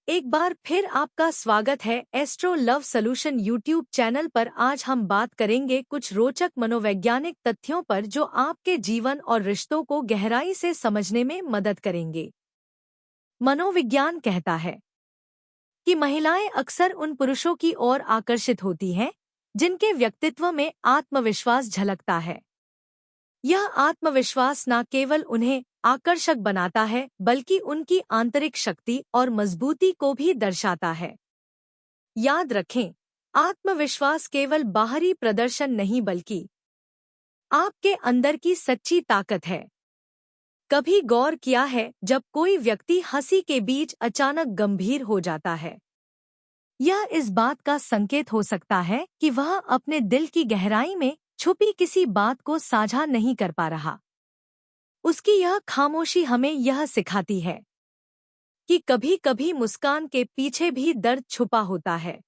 एक बार फिर आपका स्वागत है astro love solution YouTube channel पर। आज हम बात करेंगे कुछ रोचक मनोवैज्ञानिक तथ्यों पर जो आपके जीवन और रिश्तों को गहराई से समझने में मदद करेंगे। मनोविज्ञान कहता है कि महिलाएं अक्सर उन पुरुषों की ओर आकर्षित होती हैं जिनके व्यक्तित्व में आत्मविश्वास झलकता है। यह आत्मविश्वास न केवल उन्हें आकर्षक बनाता है बल्कि उनकी आंतरिक शक्ति और मजबूती को भी दर्शाता है। याद रखें, आत्मविश्वास केवल बाहरी प्रदर्शन नहीं बल्कि आपके अंदर की सच्ची ताकत है। कभी गौर किया है जब कोई व्यक्ति हंसी के बीच अचानक गंभीर हो जाता है? यह इस बात का संकेत हो सकता है कि वह अपने दिल की गहराई में छुपी किसी बात को साझा नहीं कर पा रहा। उसकी यह खामोशी हमें यह सिखाती है कि कभी-कभी मुस्कान के पीछे भी दर्द छुपा होता है।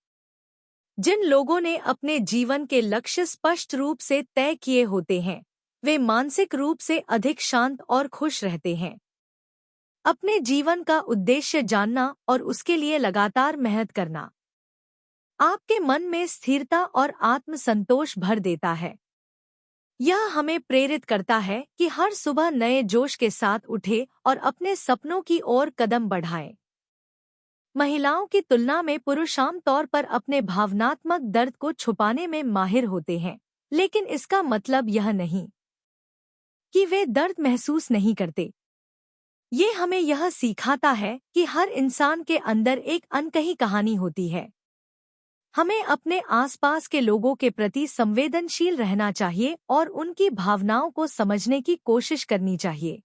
जिन लोगों ने अपने जीवन के लक्ष्य स्पष्ट रूप से तय किए होते हैं, वे मानसिक रूप से अधिक शांत और खुश रहते हैं। अपने जीवन का उद्देश्य जानना और उसके लिए लगातार मेहनत करना आपके मन में स्थिरता और आत्मसंतोष भर देता है। यह हमें प्रेरित करता है कि हर सुबह नए जोश के साथ उठे और अपने सपनों की ओर कदम बढ़ाएं। महिलाओं की तुलना में पुरुष आम तौर पर अपने भावनात्मक दर्द को छुपाने में माहिर होते हैं, लेकिन इसका मतलब यह नहीं कि वे दर्द महसूस नहीं करते। ये हमें यह सिखाता है कि हर इंसान के अंदर एक अनकही कहानी होती है। हमें अपने आसपास के लोगों के प्रति संवेदनशील रहना चाहिए और उनकी भावनाओं को समझने की कोशिश करनी चाहिए।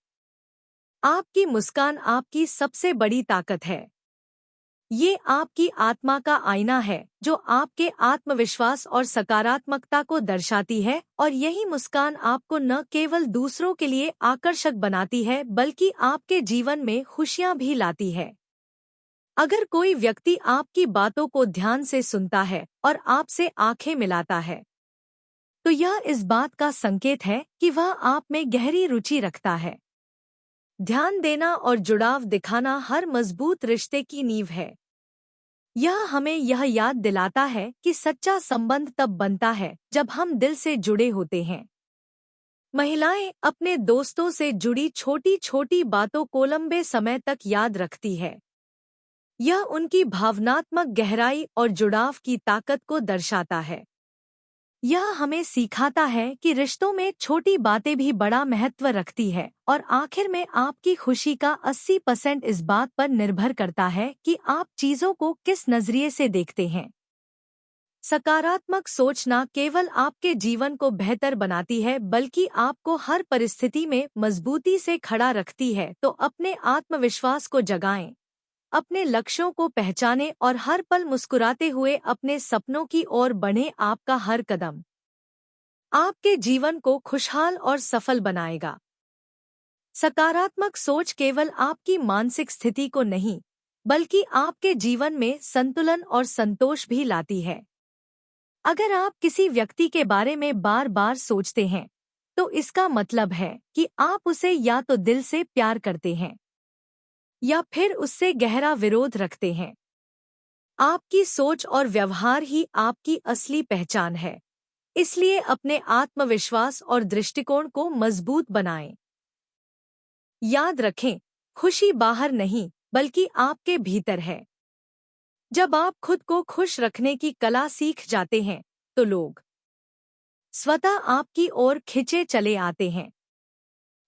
आपकी मुस्कान आपकी सबसे बड़ी ताकत है। ये आपकी आत्मा का आईना है जो आपके आत्मविश्वास और सकारात्मकता को दर्शाती है, और यही मुस्कान आपको न केवल दूसरों के लिए आकर्षक बनाती है बल्कि आपके जीवन में खुशियां भी लाती है। अगर कोई व्यक्ति आपकी बातों को ध्यान से सुनता है और आपसे आंखें मिलाता है, तो यह इस बात का संकेत है कि वह आप में गहरी रुचि रखता है। ध्यान देना और जुड़ाव दिखाना हर मजबूत रिश्ते की नींव है। यह हमें यह याद दिलाता है कि सच्चा संबंध तब बनता है जब हम दिल से जुड़े होते हैं। महिलाएं अपने दोस्तों से जुड़ी छोटी-छोटी बातों को लंबे समय तक याद रखती है। यह उनकी भावनात्मक गहराई और जुड़ाव की ताकत को दर्शाता है। यह हमें सिखाता है कि रिश्तों में छोटी बातें भी बड़ा महत्व रखती है, और आखिर में आपकी खुशी का 80% इस बात पर निर्भर करता है कि आप चीजों को किस नजरिए से देखते हैं। सकारात्मक सोच न केवल आपके जीवन को बेहतर बनाती है बल्कि आपको हर परिस्थिति में मजबूती से खड़ा रखती है। तो अपने आत्मविश्वास को जगाएं, अपने लक्ष्यों को पहचानें और हर पल मुस्कुराते हुए अपने सपनों की ओर बढ़ें। आपका हर कदम आपके जीवन को खुशहाल और सफल बनाएगा। सकारात्मक सोच केवल आपकी मानसिक स्थिति को नहीं बल्कि आपके जीवन में संतुलन और संतोष भी लाती है। अगर आप किसी व्यक्ति के बारे में बार बार सोचते हैं, तो इसका मतलब है कि आप उसे या तो दिल से प्यार करते हैं या फिर उससे गहरा विरोध रखते हैं। आपकी सोच और व्यवहार ही आपकी असली पहचान है। इसलिए अपने आत्मविश्वास और दृष्टिकोण को मजबूत बनाएं। याद रखें, खुशी बाहर नहीं बल्कि आपके भीतर है। जब आप खुद को खुश रखने की कला सीख जाते हैं, तो लोग स्वतः आपकी ओर खिंचे चले आते हैं।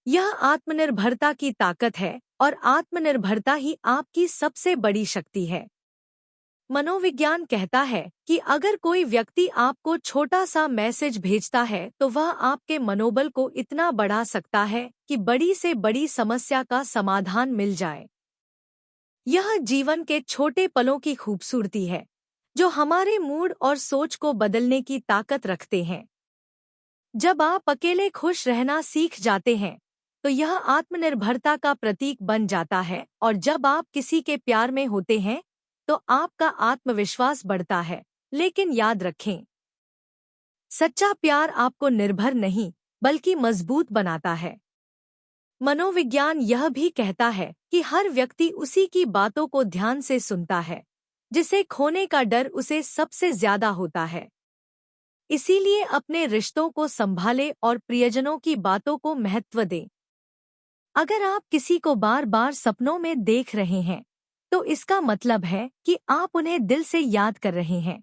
यह आत्मनिर्भरता की ताकत है, और आत्मनिर्भरता ही आपकी सबसे बड़ी शक्ति है। मनोविज्ञान कहता है कि अगर कोई व्यक्ति आपको छोटा सा मैसेज भेजता है तो वह आपके मनोबल को इतना बढ़ा सकता है कि बड़ी से बड़ी समस्या का समाधान मिल जाए। यह जीवन के छोटे पलों की खूबसूरती है जो हमारे मूड और सोच को बदलने की ताकत रखते हैं। जब आप अकेले खुश रहना सीख जाते हैं, तो यह आत्मनिर्भरता का प्रतीक बन जाता है, और जब आप किसी के प्यार में होते हैं तो आपका आत्मविश्वास बढ़ता है। लेकिन याद रखें, सच्चा प्यार आपको निर्भर नहीं बल्कि मजबूत बनाता है। मनोविज्ञान यह भी कहता है कि हर व्यक्ति उसी की बातों को ध्यान से सुनता है जिसे खोने का डर उसे सबसे ज्यादा होता है। इसीलिए अपने रिश्तों को संभालें और प्रियजनों की बातों को महत्व दें। अगर आप किसी को बार बार सपनों में देख रहे हैं तो इसका मतलब है कि आप उन्हें दिल से याद कर रहे हैं।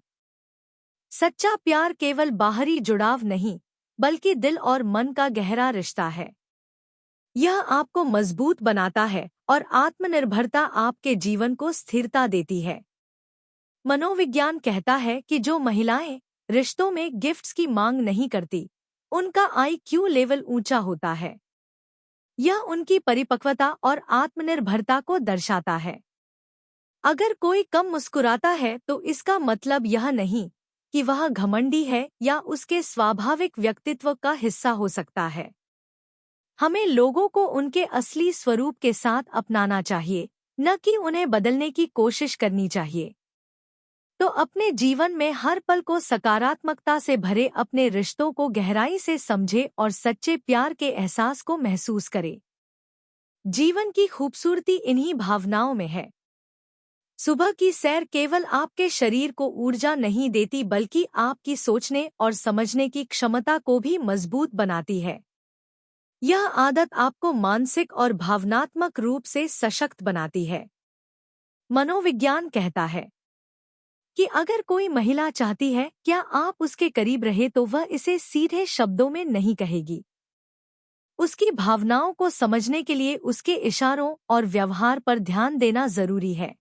सच्चा प्यार केवल बाहरी जुड़ाव नहीं बल्कि दिल और मन का गहरा रिश्ता है। यह आपको मजबूत बनाता है और आत्मनिर्भरता आपके जीवन को स्थिरता देती है। मनोविज्ञान कहता है कि जो महिलाएं रिश्तों में गिफ्ट्स की मांग नहीं करती, उनका आईक्यू लेवल ऊंचा होता है। यह उनकी परिपक्वता और आत्मनिर्भरता को दर्शाता है। अगर कोई कम मुस्कुराता है तो इसका मतलब यह नहीं कि वह घमंडी है या उसके स्वाभाविक व्यक्तित्व का हिस्सा हो सकता है। हमें लोगों को उनके असली स्वरूप के साथ अपनाना चाहिए, न कि उन्हें बदलने की कोशिश करनी चाहिए। तो अपने जीवन में हर पल को सकारात्मकता से भरे अपने रिश्तों को गहराई से समझे और सच्चे प्यार के एहसास को महसूस करे। जीवन की खूबसूरती इन्हीं भावनाओं में है। सुबह की सैर केवल आपके शरीर को ऊर्जा नहीं देती बल्कि आपकी सोचने और समझने की क्षमता को भी मजबूत बनाती है। यह आदत आपको मानसिक और भावनात्मक रूप से सशक्त बनाती है। मनोविज्ञान कहता है कि अगर कोई महिला चाहती है क्या आप उसके करीब रहे तो वह इसे सीधे शब्दों में नहीं कहेगी। उसकी भावनाओं को समझने के लिए उसके इशारों और व्यवहार पर ध्यान देना जरूरी है।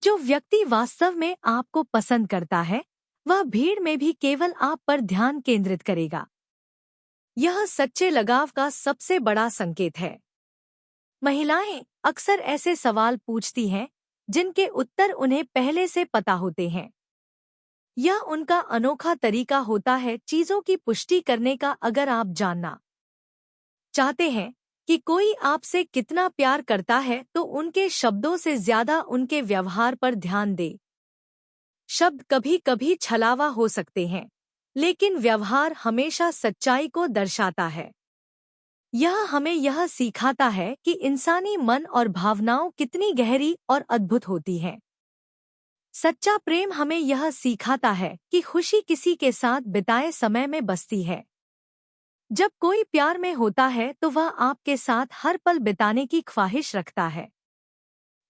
जो व्यक्ति वास्तव में आपको पसंद करता है वह भीड़ में भी केवल आप पर ध्यान केंद्रित करेगा। यह सच्चे लगाव का सबसे बड़ा संकेत है। महिलाएं अक्सर ऐसे सवाल पूछती हैं जिनके उत्तर उन्हें पहले से पता होते हैं। यह उनका अनोखा तरीका होता है चीजों की पुष्टि करने का। अगर आप जानना चाहते हैं कि कोई आपसे कितना प्यार करता है तो उनके शब्दों से ज्यादा उनके व्यवहार पर ध्यान दें। शब्द कभी कभी छलावा हो सकते हैं, लेकिन व्यवहार हमेशा सच्चाई को दर्शाता है। यह हमें यह सिखाता है कि इंसानी मन और भावनाओं कितनी गहरी और अद्भुत होती हैं। सच्चा प्रेम हमें यह सिखाता है कि खुशी किसी के साथ बिताए समय में बसती है। जब कोई प्यार में होता है तो वह आपके साथ हर पल बिताने की ख्वाहिश रखता है।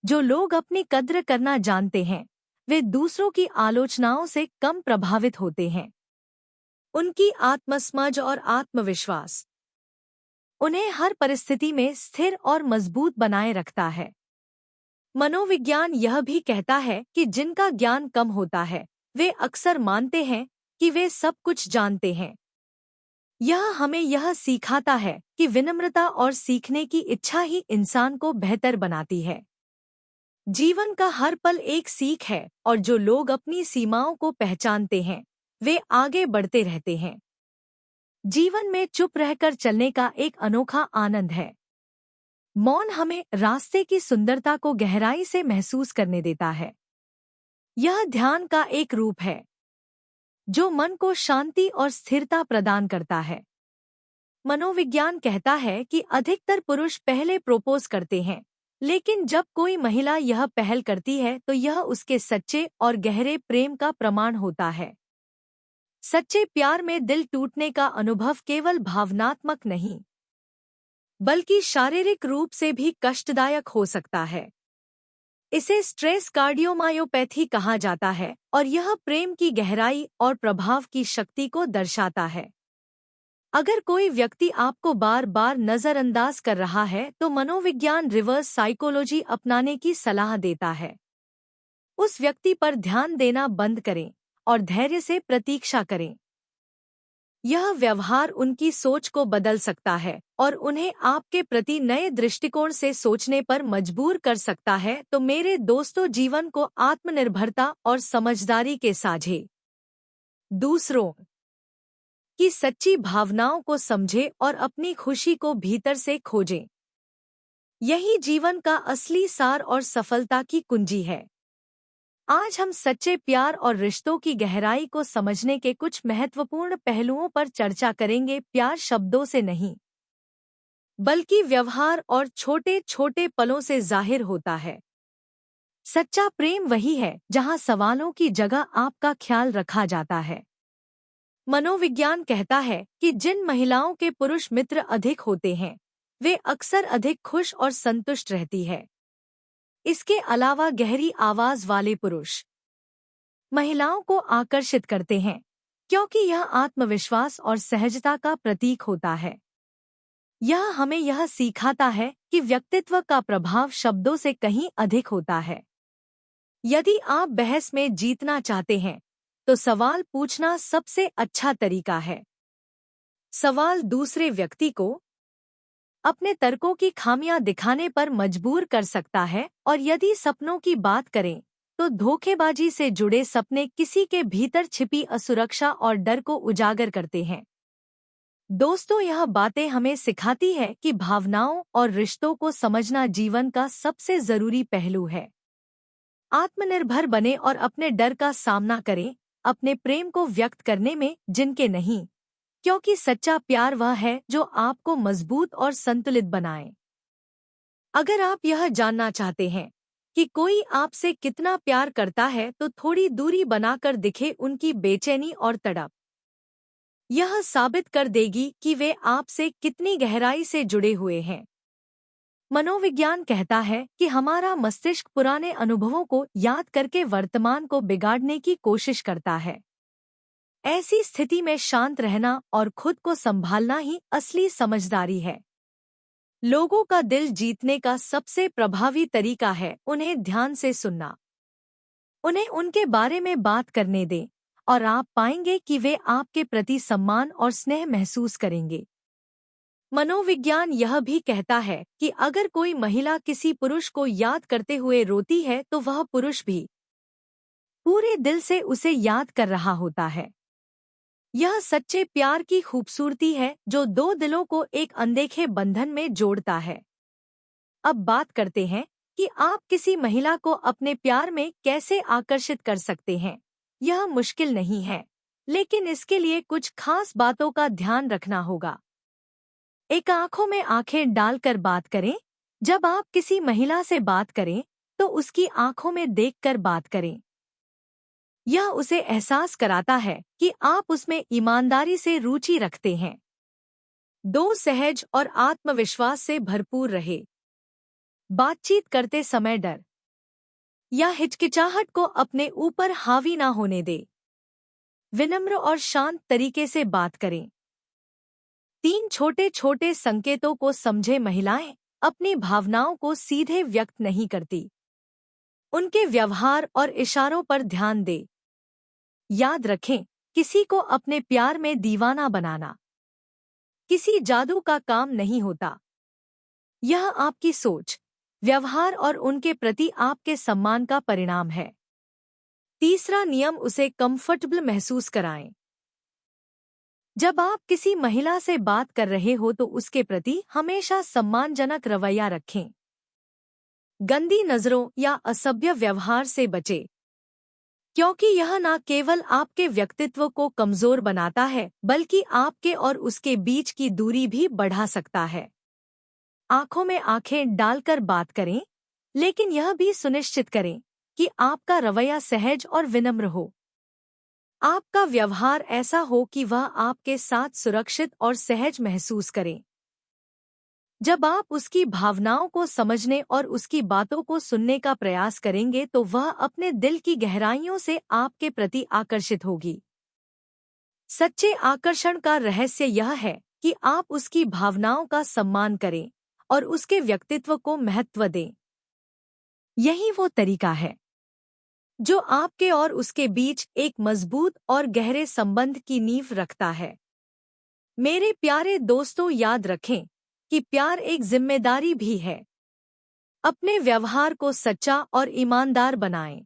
जो लोग अपनी कद्र करना जानते हैं वे दूसरों की आलोचनाओं से कम प्रभावित होते हैं। उनकी आत्मसमझ और आत्मविश्वास उन्हें हर परिस्थिति में स्थिर और मजबूत बनाए रखता है। मनोविज्ञान यह भी कहता है कि जिनका ज्ञान कम होता है वे अक्सर मानते हैं कि वे सब कुछ जानते हैं। यह हमें यह सिखाता है कि विनम्रता और सीखने की इच्छा ही इंसान को बेहतर बनाती है। जीवन का हर पल एक सीख है और जो लोग अपनी सीमाओं को पहचानते हैं वे आगे बढ़ते रहते हैं। जीवन में चुप रहकर चलने का एक अनोखा आनंद है। मौन हमें रास्ते की सुंदरता को गहराई से महसूस करने देता है। यह ध्यान का एक रूप है जो मन को शांति और स्थिरता प्रदान करता है। मनोविज्ञान कहता है कि अधिकतर पुरुष पहले प्रपोज करते हैं, लेकिन जब कोई महिला यह पहल करती है तो यह उसके सच्चे और गहरे प्रेम का प्रमाण होता है। सच्चे प्यार में दिल टूटने का अनुभव केवल भावनात्मक नहीं बल्कि शारीरिक रूप से भी कष्टदायक हो सकता है। इसे स्ट्रेस कार्डियोमायोपैथी कहा जाता है और यह प्रेम की गहराई और प्रभाव की शक्ति को दर्शाता है। अगर कोई व्यक्ति आपको बार बार नजरअंदाज कर रहा है तो मनोविज्ञान रिवर्स साइकोलॉजी अपनाने की सलाह देता है। उस व्यक्ति पर ध्यान देना बंद करें और धैर्य से प्रतीक्षा करें। यह व्यवहार उनकी सोच को बदल सकता है और उन्हें आपके प्रति नए दृष्टिकोण से सोचने पर मजबूर कर सकता है। तो मेरे दोस्तों, जीवन को आत्मनिर्भरता और समझदारी के साझे दूसरों की सच्ची भावनाओं को समझें और अपनी खुशी को भीतर से खोजें। यही जीवन का असली सार और सफलता की कुंजी है। आज हम सच्चे प्यार और रिश्तों की गहराई को समझने के कुछ महत्वपूर्ण पहलुओं पर चर्चा करेंगे। प्यार शब्दों से नहीं बल्कि व्यवहार और छोटे छोटे पलों से जाहिर होता है। सच्चा प्रेम वही है जहां सवालों की जगह आपका ख्याल रखा जाता है। मनोविज्ञान कहता है कि जिन महिलाओं के पुरुष मित्र अधिक होते हैं, वे अक्सर अधिक खुश और संतुष्ट रहती है। इसके अलावा गहरी आवाज वाले पुरुष महिलाओं को आकर्षित करते हैं, क्योंकि यह आत्मविश्वास और सहजता का प्रतीक होता है। यह हमें यह सिखाता है कि व्यक्तित्व का प्रभाव शब्दों से कहीं अधिक होता है। यदि आप बहस में जीतना चाहते हैं, तो सवाल पूछना सबसे अच्छा तरीका है। सवाल दूसरे व्यक्ति को अपने तर्कों की खामियां दिखाने पर मजबूर कर सकता है, और यदि सपनों की बात करें तो धोखेबाजी से जुड़े सपने किसी के भीतर छिपी असुरक्षा और डर को उजागर करते हैं। दोस्तों, यह बातें हमें सिखाती है कि भावनाओं और रिश्तों को समझना जीवन का सबसे जरूरी पहलू है। आत्मनिर्भर बने और अपने डर का सामना करें, अपने प्रेम को व्यक्त करने में जिनके नहीं, क्योंकि सच्चा प्यार वह है जो आपको मजबूत और संतुलित बनाए। अगर आप यह जानना चाहते हैं कि कोई आपसे कितना प्यार करता है, तो थोड़ी दूरी बनाकर दिखे उनकी बेचैनी और तड़प। यह साबित कर देगी कि वे आपसे कितनी गहराई से जुड़े हुए हैं। मनोविज्ञान कहता है कि हमारा मस्तिष्क पुराने अनुभवों को याद करके वर्तमान को बिगाड़ने की कोशिश करता है। ऐसी स्थिति में शांत रहना और खुद को संभालना ही असली समझदारी है। लोगों का दिल जीतने का सबसे प्रभावी तरीका है उन्हें ध्यान से सुनना। उन्हें उनके बारे में बात करने दें, और आप पाएंगे कि वे आपके प्रति सम्मान और स्नेह महसूस करेंगे। मनोविज्ञान यह भी कहता है कि अगर कोई महिला किसी पुरुष को याद करते हुए रोती है, तो वह पुरुष भी पूरे दिल से उसे याद कर रहा होता है। यह सच्चे प्यार की खूबसूरती है जो दो दिलों को एक अनदेखे बंधन में जोड़ता है। अब बात करते हैं कि आप किसी महिला को अपने प्यार में कैसे आकर्षित कर सकते हैं। यह मुश्किल नहीं है, लेकिन इसके लिए कुछ खास बातों का ध्यान रखना होगा। एक, आंखों में आंखें डालकर बात करें। जब आप किसी महिला से बात करें, तो उसकी आंखों में देखकर बात करें। यह उसे एहसास कराता है कि आप उसमें ईमानदारी से रुचि रखते हैं। 2, सहज और आत्मविश्वास से भरपूर रहे। बातचीत करते समय डर या हिचकिचाहट को अपने ऊपर हावी ना होने दे। विनम्र और शांत तरीके से बात करें। 3, छोटे छोटे संकेतों को समझे। महिलाएं अपनी भावनाओं को सीधे व्यक्त नहीं करती, उनके व्यवहार और इशारों पर ध्यान दे। याद रखें, किसी को अपने प्यार में दीवाना बनाना किसी जादू का काम नहीं होता। यह आपकी सोच, व्यवहार और उनके प्रति आपके सम्मान का परिणाम है। तीसरा नियम, उसे कंफर्टेबल महसूस कराएं। जब आप किसी महिला से बात कर रहे हो, तो उसके प्रति हमेशा सम्मानजनक रवैया रखें। गंदी नजरों या असभ्य व्यवहार से बचें, क्योंकि यह न केवल आपके व्यक्तित्व को कमजोर बनाता है, बल्कि आपके और उसके बीच की दूरी भी बढ़ा सकता है। आंखों में आंखें डालकर बात करें, लेकिन यह भी सुनिश्चित करें कि आपका रवैया सहज और विनम्र हो। आपका व्यवहार ऐसा हो कि वह आपके साथ सुरक्षित और सहज महसूस करे। जब आप उसकी भावनाओं को समझने और उसकी बातों को सुनने का प्रयास करेंगे, तो वह अपने दिल की गहराइयों से आपके प्रति आकर्षित होगी। सच्चे आकर्षण का रहस्य यह है कि आप उसकी भावनाओं का सम्मान करें और उसके व्यक्तित्व को महत्व दें। यही वो तरीका है जो आपके और उसके बीच एक मजबूत और गहरे संबंध की नींव रखता है। मेरे प्यारे दोस्तों, याद रखें कि प्यार एक जिम्मेदारी भी है। अपने व्यवहार को सच्चा और ईमानदार बनाएं।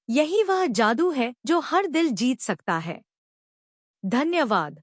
यही वह जादू है जो हर दिल जीत सकता है। धन्यवाद।